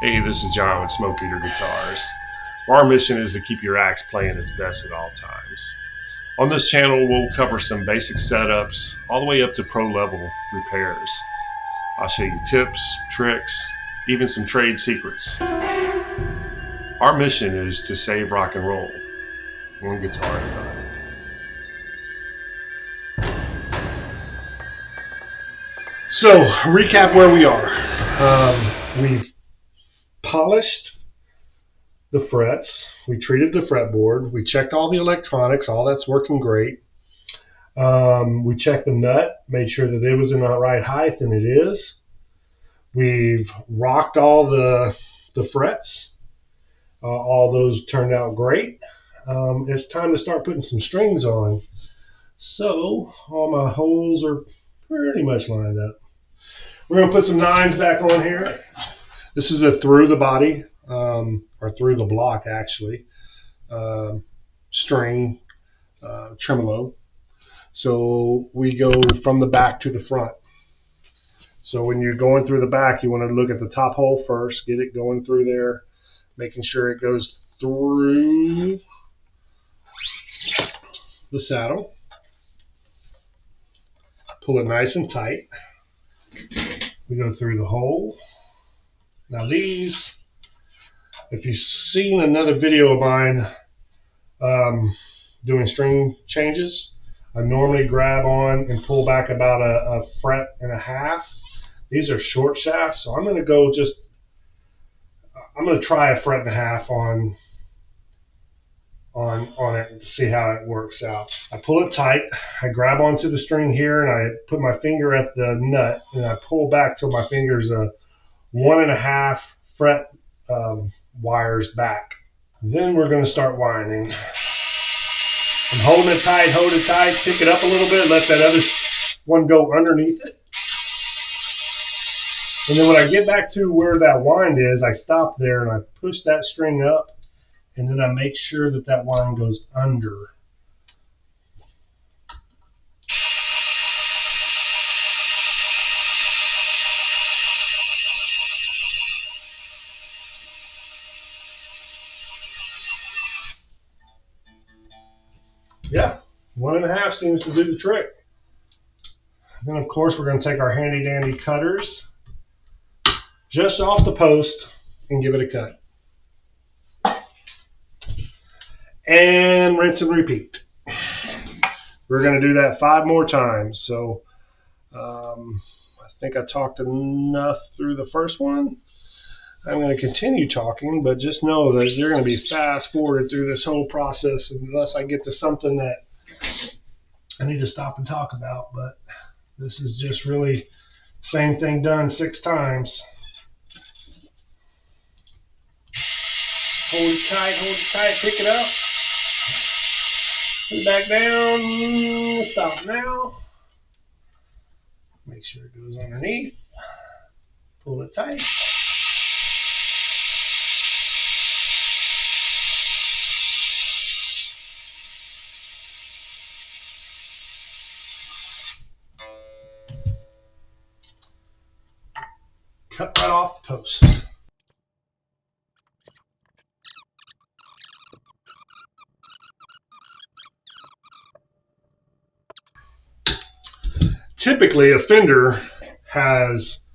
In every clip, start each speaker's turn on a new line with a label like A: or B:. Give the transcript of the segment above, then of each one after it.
A: Hey, this is John with Smoke Eater Guitars. Our mission is to keep your axe playing its best at all times. On this channel, we'll cover some basic setups all the way up to pro level repairs. I'll show you tips, tricks, even some trade secrets. Our mission is to save rock and roll, one guitar at a time. So, recap where we are. We've polished the frets, we treated the fretboard, we checked all the electronics, all that's working great. We checked the nut, made sure that it was in the right height, and it is. We've rocked all the frets. All those turned out great. It's time to start putting some strings on. So all my holes are pretty much lined up. We're going to put some nines back on here. This is a through the body, or through the block actually, string tremolo. So we go from the back to the front. So when you're going through the back, you want to look at the top hole first, get it going through there, making sure it goes through the saddle. Pull it nice and tight. We go through the hole. Now these, if you've seen another video of mine doing string changes, I normally grab on and pull back about a fret and a half. These are short shafts, so I'm going to go I'm going to try a fret and a half on it to see how it works out. I pull it tight, I grab onto the string here, and I put my finger at the nut, and I pull back till my finger's 1.5 fret wires back. Then we're going to start winding. I'm holding it tight, pick it up a little bit, let that other one go underneath it. And then when I get back to where that wind is, I stop there and I push that string up, and then I make sure that that wind goes under. Yeah, 1.5 seems to do the trick. Then of course we're going to take our handy dandy cutters just off the post and give it a cut. And rinse and repeat. We're going to do that 5 more times. So I think I talked enough through the first one. I'm going to continue talking, but just know that you're going to be fast forwarded through this whole process unless I get to something that I need to stop and talk about. But this is just really same thing done 6 times. Hold it tight, pick it up. Put it back down, stop now. Make sure it goes underneath. Pull it tight. Cut that off the post. Typically, a Fender has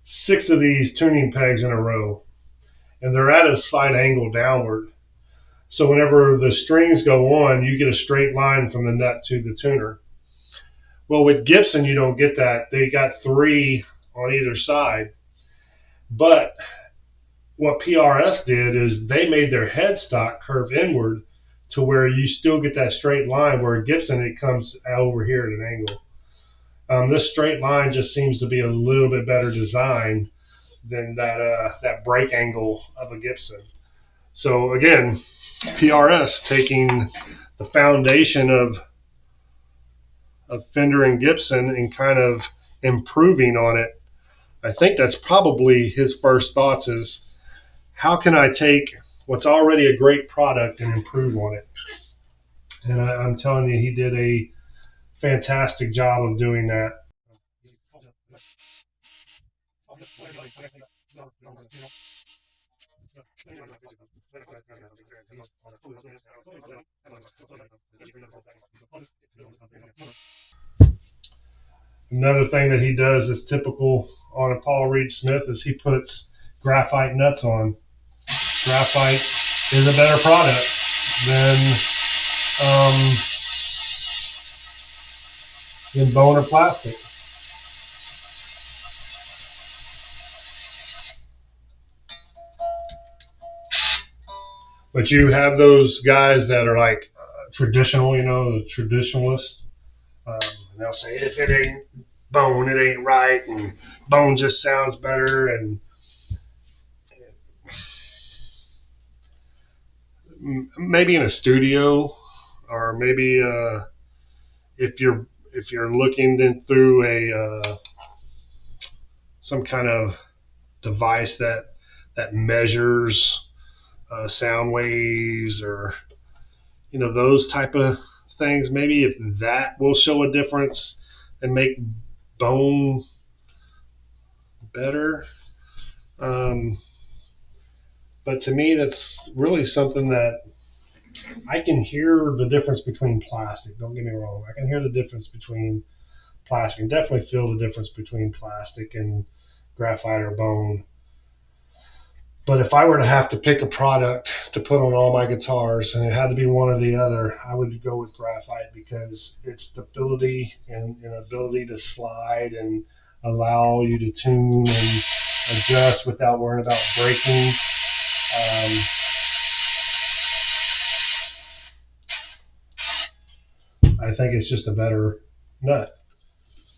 A: 6 of these tuning pegs in a row, and they're at a slight angle downward. So whenever the strings go on, you get a straight line from the nut to the tuner. Well, with Gibson, you don't get that. They got 3 on either side. But what PRS did is they made their headstock curve inward to where you still get that straight line, where Gibson, it comes over here at an angle. This straight line just seems to be a little bit better design than that break angle of a Gibson. So again, PRS taking the foundation of Fender and Gibson and kind of improving on it. I think that's probably his first thoughts is, how can I take what's already a great product and improve on it? And I'm telling you, he did a fantastic job of doing that. Another thing that he does is typical on a Paul Reed Smith is he puts graphite nuts on. Graphite is a better product than bone or plastic. But you have those guys that are like traditional, you know, the traditionalists. And they'll say, if it ain't bone, it ain't right, and bone just sounds better. And maybe in a studio, or maybe if you're looking through a some kind of device that measures sound waves, or you know, those type of things, maybe if that will show a difference and make bone better. But to me, that's really something that I can hear the difference between plastic. Don't get me wrong. I can hear the difference between plastic and definitely feel the difference between plastic and graphite or bone. But if I were to have to pick a product to put on all my guitars and it had to be one or the other, I would go with graphite because its stability and ability to slide and allow you to tune and adjust without worrying about breaking. I think it's just a better nut.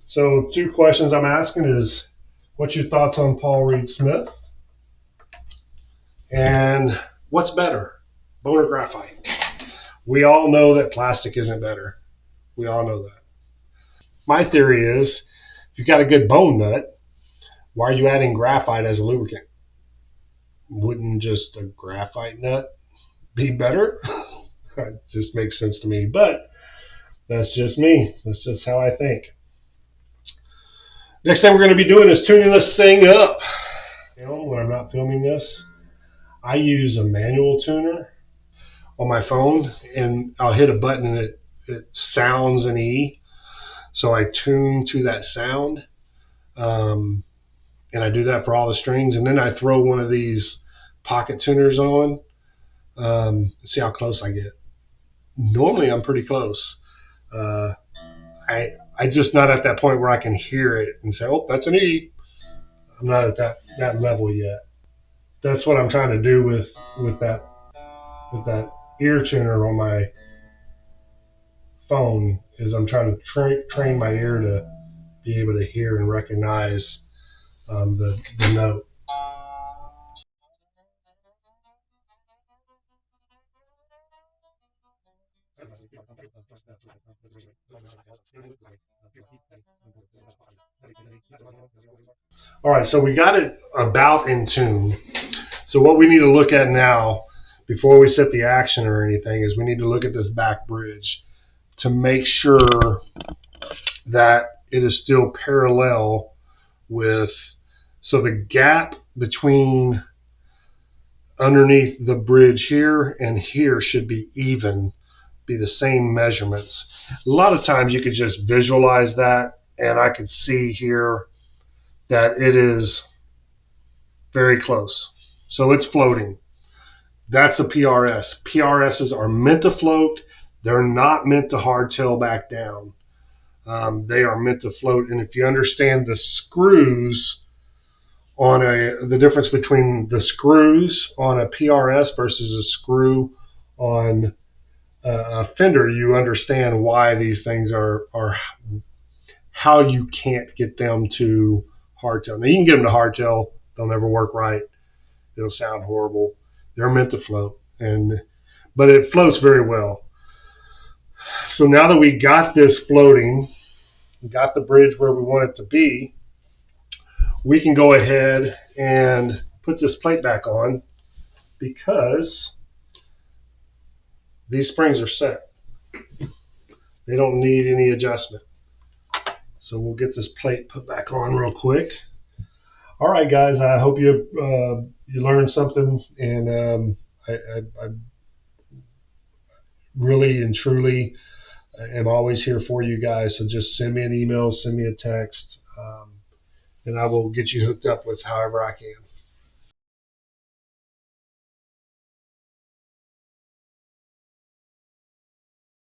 A: So 2 questions I'm asking is, what's your thoughts on Paul Reed Smith? And what's better, bone or graphite? We all know that plastic isn't better. We all know that. My theory is, if you've got a good bone nut, why are you adding graphite as a lubricant? Wouldn't just a graphite nut be better? It just makes sense to me, but that's just me. That's just how I think. Next thing we're going to be doing is tuning this thing up. You know, when I'm not filming this, I use a manual tuner on my phone, and I'll hit a button and it sounds an E. So I tune to that sound. And I do that for all the strings. And then I throw one of these pocket tuners on, see how close I get. Normally I'm pretty close. I just not at that point where I can hear it and say, oh, that's an E. I'm not at that level yet. That's what I'm trying to do with that ear tuner on my phone, is I'm trying to train my ear to be able to hear and recognize the note. All right, so we got it about in tune. So what we need to look at now, before we set the action or anything, is we need to look at this back bridge to make sure that it is still parallel with, so the gap between underneath the bridge here and here should be even, be the same measurements. A lot of times you could just visualize that, and I could see here that it is very close. So it's floating. That's a PRS. PRSs are meant to float. They're not meant to hardtail back down. They are meant to float. And if you understand the screws on the difference between the screws on a PRS versus a screw on a Fender, you understand why these things are how you can't get them to hardtail. Now you can get them to hardtail, they'll never work right. It'll sound horrible. They're meant to float, but it floats very well. So now that we got this floating, we got the bridge where we want it to be, we can go ahead and put this plate back on, because these springs are set. They don't need any adjustment. So we'll get this plate put back on real quick. All right, guys. I hope you learned something, and I really and truly am always here for you guys. So just send me an email, send me a text, and I will get you hooked up with however I can.